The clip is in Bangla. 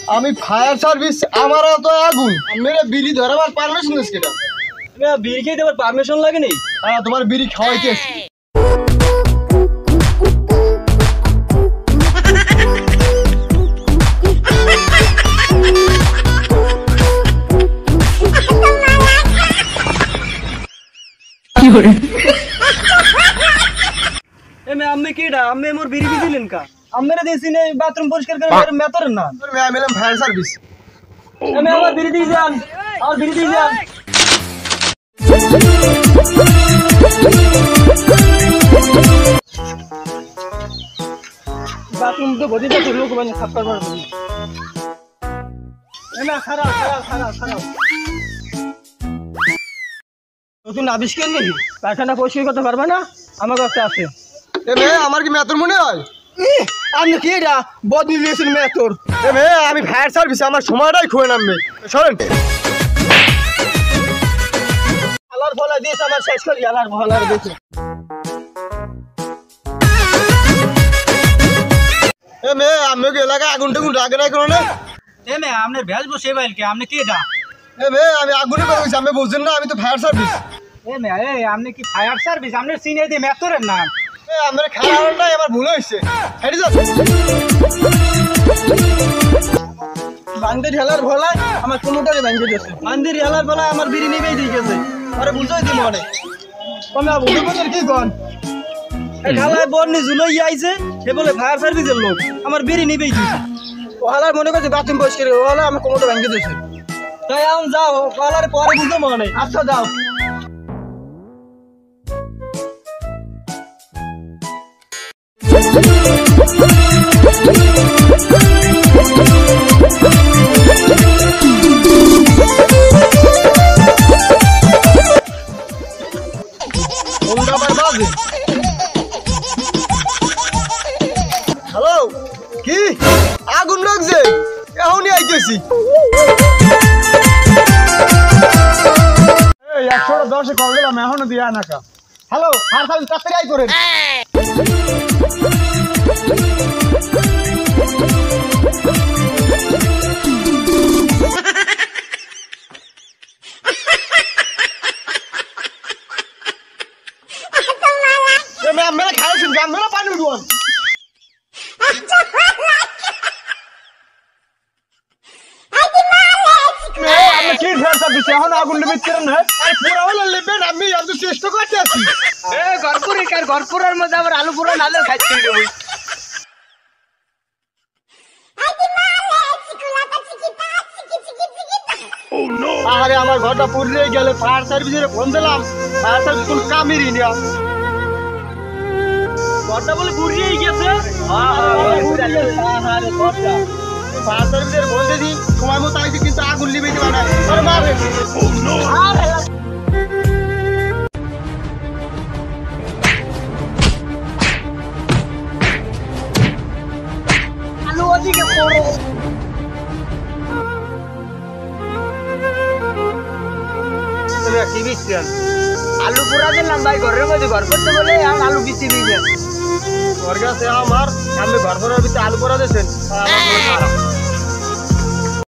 আমি ফায়ার সার্ভিস আমার তো আগুন মেরে বিড়ি ধরাবার পারমিশন দিস কেটা বিড়ি খেয়ে দেবার পারমিশন লাগে নি তোমার বিড়ি খাওয়াইতে আমি কেডা আমি মোর বিড়ি দিলেন কা আমরা দিছি না বাথরুম পরিষ্কার করে মেতর না আমি এলাম ফায়ার সার্ভিস আমি আমার বিড়ি দিয়ে যান আর বিড়ি দিয়ে যান বাথরুম তো বডি তো লোক মানে খাবার মারবে না খারাপ খারাপ খারাপ খারাপ নতুন আবিষ্কার নেই পায়খানা পরিষ্কার করতে পারবে না আমার কাছে আছে আমার কি মেতর মনে হয় আপনি কি এটা বদলি নিয়েছেন মেতর আমি ফায়ার সার্ভিস আমার সময়টাই খুঁয়ে নামবে সরেন আলার ভলা দিস আমার শেষ করি আলার ভলার দিস আমি এলাকায় আগুন টাগুন রাগে নাই কোনো না আপনার ভ্যাস বসে বাইলকে আপনি কি এটা আমি আগুনে বেরোইছি আমি বুঝছেন না আমি তো ফায়ার সার্ভিস আপনি কি ফায়ার সার্ভিস আপনার সিনে দিয়ে মেতরের নাম আমার খারাপটাই আমার ভুল হয়েছে বান্দির হেলার ভলায় আমার কোনোটারে ভাঙতে দিয়েছে বান্দির হেলার ভলায় আমার বিড়ি নিবেই দিয়ে গেছে আরে বুঝাই দিই মনে তোমরা বুঝে কি কন খেলায় বর্ণি জুলই আইছে সে বলে ফায়ার সার্ভিসের লোক আমার বিড়ি নিবেই দিয়েছে ও হালার মনে করছে বাথরুম পরিষ্কার ও হালা আমার কোনোটা ভাঙতে দিয়েছে তাই এখন যাও হালার পরে বুঝো মনে আচ্ছা যাও হ্যালো কি আগুন লাগছে এখনই আইতেছি 110 কল দিলাম এখনো দিয়া নাকা হ্যালো ফায়ার সার্ভিস তাড়াতাড়ি আই করেন मेरा खाया सुन जा मेरा पानी उड़वान আমি কি ফায়ার সার্ভিস এখন আগুন লিমিট করেন না আরে পুরো হলো লিমিট আমি তো চেষ্টা করতে আছি গরপুরের মধ্যে আবার আলু পুরো নালে খাইতে দেব আরে আমার ঘরটা পুড়িয়ে গেল ফায়ার সার্ভিসের ফোন দিলাম ফায়ার সার্ভিস কোন কামেরই না ঘরটা বলে পুড়িয়েই গেছে ফায়ার সার্ভিসের ফোন দিদি সময় মতো আইছি কিন্তু আগুন লিবে দিবা না আরে মারে আলু ওদিকে পড়ো আলু পুরা দিলাম ভাই ঘরের মধ্যে ঘর করতে বলে আলু বিচি দিয়ে ঘর গেছে আমার সামনে ঘর করার ভিতরে আলু করা দিয়েছেন